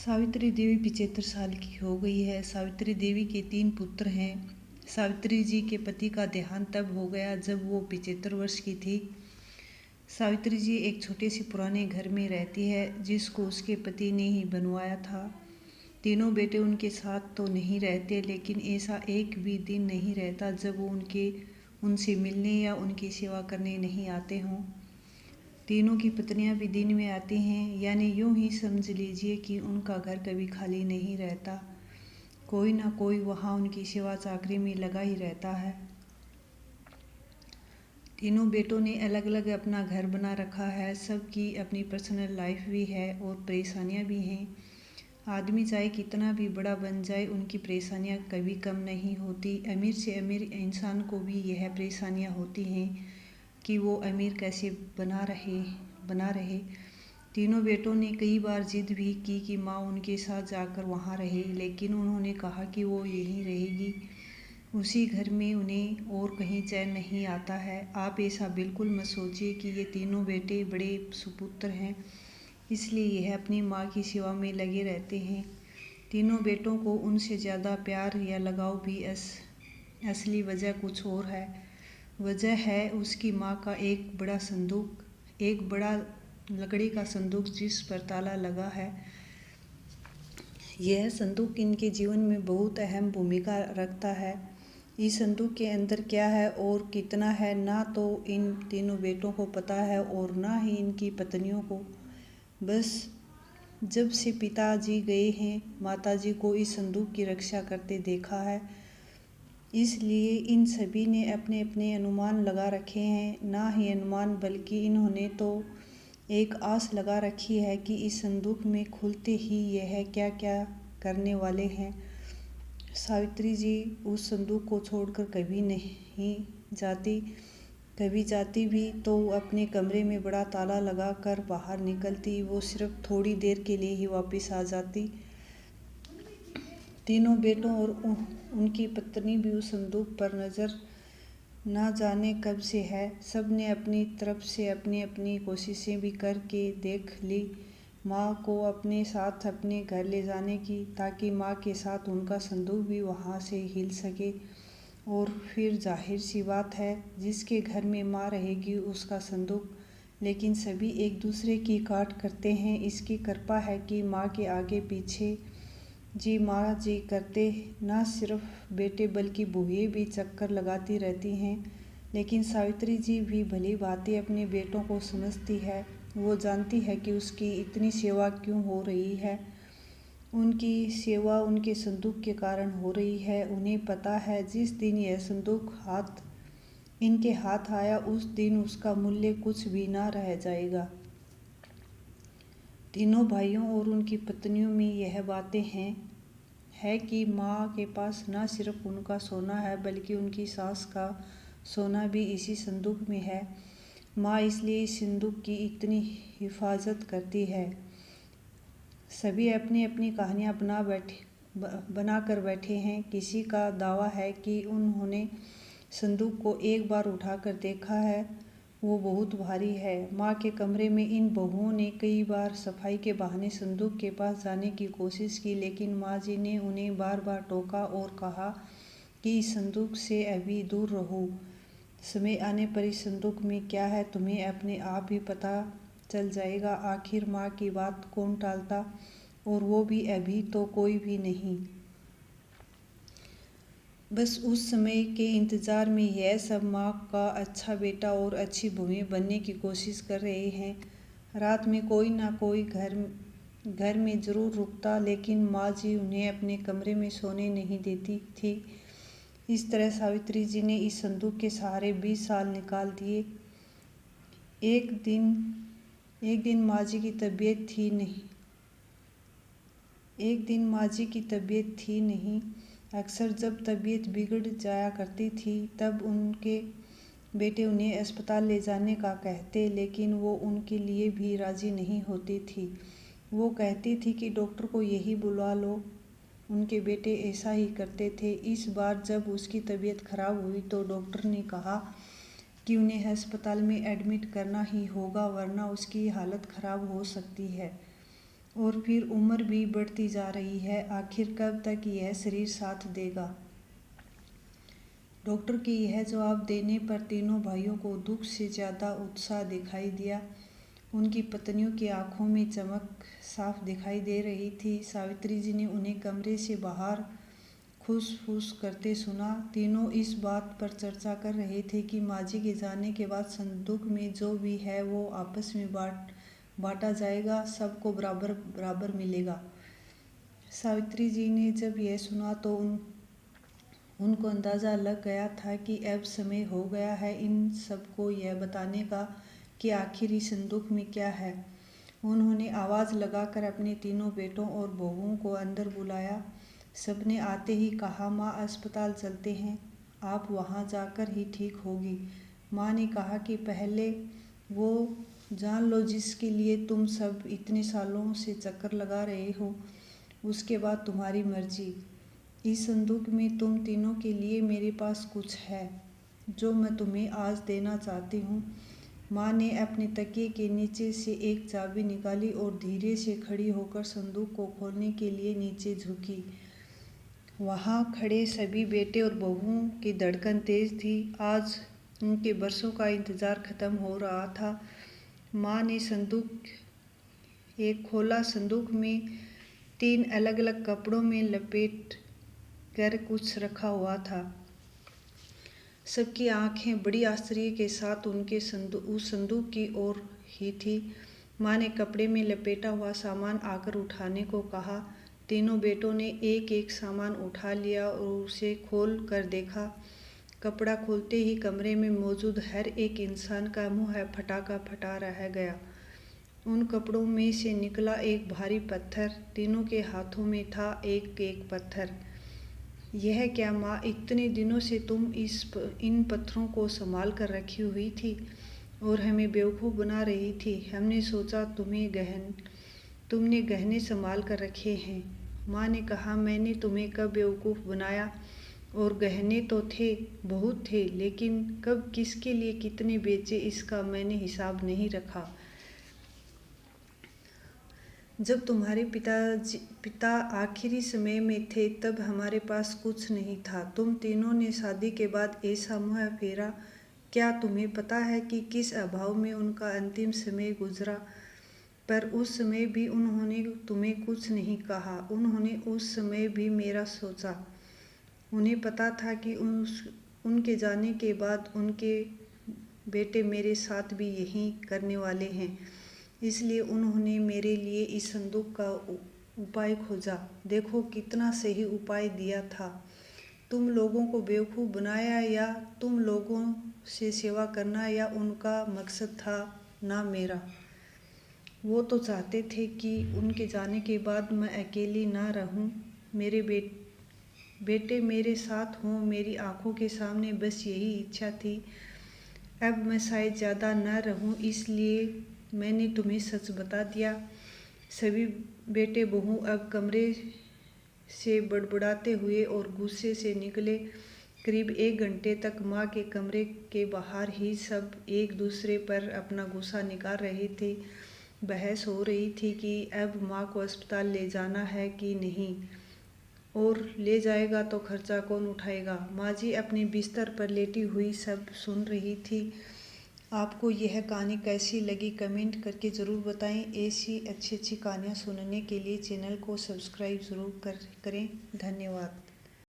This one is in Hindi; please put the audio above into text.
सावित्री देवी 75 साल की हो गई है। सावित्री देवी के 3 पुत्र हैं। सावित्री जी के पति का देहांत तब हो गया जब वो 75 वर्ष की थी। सावित्री जी एक छोटे से पुराने घर में रहती है जिसको उसके पति ने ही बनवाया था। तीनों बेटे उनके साथ तो नहीं रहते, लेकिन ऐसा एक भी दिन नहीं रहता जब वो उनसे मिलने या उनकी सेवा करने नहीं आते हों। तीनों की पत्नियां भी दिन में आती हैं, यानी यूं ही समझ लीजिए कि उनका घर कभी खाली नहीं रहता। कोई ना कोई वहाँ उनकी सेवा चाकरी में लगा ही रहता है। तीनों बेटों ने अलग अलग अपना घर बना रखा है। सबकी अपनी पर्सनल लाइफ भी है और परेशानियां भी हैं। आदमी चाहे कितना भी बड़ा बन जाए, उनकी परेशानियां कभी कम नहीं होती। अमीर से अमीर इंसान को भी यह परेशानियां होती हैं कि वो अमीर कैसे बना रहे। तीनों बेटों ने कई बार जिद भी की कि माँ उनके साथ जाकर वहाँ रहे, लेकिन उन्होंने कहा कि वो यहीं रहेगी। उसी घर में उन्हें और कहीं चैन नहीं आता है। आप ऐसा बिल्कुल मत सोचिए कि ये तीनों बेटे बड़े सुपुत्र हैं, इसलिए यह अपनी माँ की सेवा में लगे रहते हैं। तीनों बेटों को उनसे ज़्यादा प्यार या लगाव भी असली वजह कुछ और है। वजह है उसकी माँ का एक बड़ा लकड़ी का संदूक जिस पर ताला लगा है। यह संदूक इनके जीवन में बहुत अहम भूमिका रखता है। इस संदूक के अंदर क्या है और कितना है, ना तो इन तीनों बेटों को पता है और ना ही इनकी पत्नियों को। बस जब से पिताजी गए हैं, माताजी को इस संदूक की रक्षा करते देखा है, इसलिए इन सभी ने अपने अपने अनुमान लगा रखे हैं। ना ही अनुमान बल्कि इन्होंने तो एक आस लगा रखी है कि इस संदूक में खुलते ही यह क्या क्या करने वाले हैं। सावित्री जी उस संदूक को छोड़कर कभी नहीं जाती। कभी जाती भी तो अपने कमरे में बड़ा ताला लगा कर बाहर निकलती। वो सिर्फ थोड़ी देर के लिए ही वापस आ जाती। तीनों बेटों और उनकी पत्नी भी उस संदूक पर नज़र ना जाने कब से है। सब ने अपनी तरफ से अपनी अपनी कोशिशें भी करके देख ली माँ को अपने साथ अपने घर ले जाने की, ताकि माँ के साथ उनका संदूक भी वहाँ से हिल सके। और फिर जाहिर सी बात है, जिसके घर में माँ रहेगी उसका संदूक। लेकिन सभी एक दूसरे की काट करते हैं। इसकी कृपा है कि माँ के आगे पीछे माँ जी करते न सिर्फ बेटे बल्कि बुढ़िया भी चक्कर लगाती रहती हैं। लेकिन सावित्री जी भी भली भांति अपने बेटों को समझती है। वो जानती है कि उसकी इतनी सेवा क्यों हो रही है। उनकी सेवा उनके संदूक के कारण हो रही है। उन्हें पता है जिस दिन यह संदूक इनके हाथ आया, उस दिन उसका मूल्य कुछ भी ना रह जाएगा। तीनों भाइयों और उनकी पत्नियों में यह बातें है कि माँ के पास न सिर्फ उनका सोना है, बल्कि उनकी सास का सोना भी इसी संदूक में है। माँ इसलिए इस संदूक की इतनी हिफाजत करती है। सभी अपनी अपनी कहानियाँ बना कर बैठे हैं। किसी का दावा है कि उन्होंने संदूक को एक बार उठाकर देखा है, वो बहुत भारी है। माँ के कमरे में इन बहुओं ने कई बार सफाई के बहाने संदूक के पास जाने की कोशिश की, लेकिन माँ जी ने उन्हें बार बार टोका और कहा कि इस संदूक से अभी दूर रहो। समय आने पर इस संदूक में क्या है तुम्हें अपने आप ही पता चल जाएगा। आखिर माँ की बात कौन टालता, और वो भी अभी तो कोई भी नहीं। बस उस समय के इंतज़ार में यह सब माँ का अच्छा बेटा और अच्छी बहू बनने की कोशिश कर रहे हैं। रात में कोई ना कोई घर में ज़रूर रुकता, लेकिन माँ जी उन्हें अपने कमरे में सोने नहीं देती थी। इस तरह सावित्री जी ने इस संदूक के सहारे 20 साल निकाल दिए। एक दिन माँ जी की तबीयत थी नहीं। अक्सर जब तबीयत बिगड़ जाया करती थी, तब उनके बेटे उन्हें अस्पताल ले जाने का कहते, लेकिन वो उनके लिए भी राज़ी नहीं होती थी। वो कहती थी कि डॉक्टर को यही बुला लो। उनके बेटे ऐसा ही करते थे। इस बार जब उसकी तबीयत खराब हुई तो डॉक्टर ने कहा कि उन्हें अस्पताल में एडमिट करना ही होगा, वरना उसकी हालत खराब हो सकती है। और फिर उम्र भी बढ़ती जा रही है। आखिर कब तक यह शरीर साथ देगा। डॉक्टर के यह जवाब देने पर तीनों भाइयों को दुख से ज़्यादा उत्साह दिखाई दिया। उनकी पत्नियों की आंखों में चमक साफ दिखाई दे रही थी। सावित्री जी ने उन्हें कमरे से बाहर खुश करते सुना। तीनों इस बात पर चर्चा कर रहे थे कि माँ जी के जाने के बाद संदूक में जो भी है वो आपस में बांटा जाएगा, सबको बराबर बराबर मिलेगा। सावित्री जी ने जब यह सुना तो उनको अंदाज़ा लग गया था कि अब समय हो गया है इन सबको यह बताने का कि आखिर इस संदूक में क्या है। उन्होंने आवाज़ लगाकर अपने तीनों बेटों और बहुओं को अंदर बुलाया। सबने आते ही कहा, माँ अस्पताल चलते हैं, आप वहाँ जाकर ही ठीक होगी। माँ ने कहा कि पहले वो जान लो जिसके लिए तुम सब इतने सालों से चक्कर लगा रहे हो, उसके बाद तुम्हारी मर्जी। इस संदूक में तुम तीनों के लिए मेरे पास कुछ है जो मैं तुम्हें आज देना चाहती हूँ। माँ ने अपने तकिए के नीचे से एक चाबी निकाली और धीरे से खड़ी होकर संदूक को खोलने के लिए नीचे झुकी। वहाँ खड़े सभी बेटे और बहुओं की धड़कन तेज थी। आज उनके बरसों का इंतज़ार ख़त्म हो रहा था। माँ ने संदूक एक खोला। संदूक में 3 अलग अलग कपड़ों में लपेट कर कुछ रखा हुआ था। सबकी आंखें बड़ी आश्चर्य के साथ उस संदूक की ओर ही थी। माँ ने कपड़े में लपेटा हुआ सामान आकर उठाने को कहा। तीनों बेटों ने एक एक सामान उठा लिया और उसे खोल कर देखा। कपड़ा खोलते ही कमरे में मौजूद हर एक इंसान का मुँह फटा रह गया। उन कपड़ों में से निकला एक भारी पत्थर। तीनों के हाथों में था एक एक पत्थर। यह क्या माँ, इतने दिनों से तुम इन पत्थरों को संभाल कर रखी हुई थी और हमें बेवकूफ़ बना रही थी। हमने सोचा तुमने गहने संभाल कर रखे हैं। माँ ने कहा, मैंने तुम्हें कब बेवकूफ़ बनाया, और गहने तो थे, बहुत थे, लेकिन कब किसके लिए कितने बेचे इसका मैंने हिसाब नहीं रखा। जब तुम्हारे पिता आखिरी समय में थे तब हमारे पास कुछ नहीं था। तुम तीनों ने शादी के बाद ऐसा मुँह फेरा। क्या तुम्हें पता है कि किस अभाव में उनका अंतिम समय गुजरा? पर उस समय भी उन्होंने तुम्हें कुछ नहीं कहा। उन्होंने उस समय भी मेरा सोचा। उन्हें पता था कि उनके जाने के बाद उनके बेटे मेरे साथ भी यही करने वाले हैं। इसलिए उन्होंने मेरे लिए इस संदूक का उपाय खोजा। देखो कितना सही उपाय दिया था। तुम लोगों को बेवकूफ़ बनाया या तुम लोगों से सेवा करना या उनका मकसद था ना मेरा। वो तो चाहते थे कि उनके जाने के बाद मैं अकेली ना रहूं, मेरे बेटे मेरे साथ हों, मेरी आंखों के सामने, बस यही इच्छा थी। अब मैं शायद ज़्यादा न रहूं, इसलिए मैंने तुम्हें सच बता दिया। सभी बेटे बहू अब कमरे से बड़बड़ाते हुए और गुस्से से निकले। करीब 1 घंटे तक माँ के कमरे के बाहर ही सब एक दूसरे पर अपना गुस्सा निकाल रहे थे। बहस हो रही थी कि अब माँ को अस्पताल ले जाना है कि नहीं, और ले जाएगा तो खर्चा कौन उठाएगा। माँ जी अपने बिस्तर पर लेटी हुई सब सुन रही थी। आपको यह कहानी कैसी लगी कमेंट करके ज़रूर बताएं। ऐसी अच्छी अच्छी कहानियाँ सुनने के लिए चैनल को सब्सक्राइब ज़रूर करें। धन्यवाद।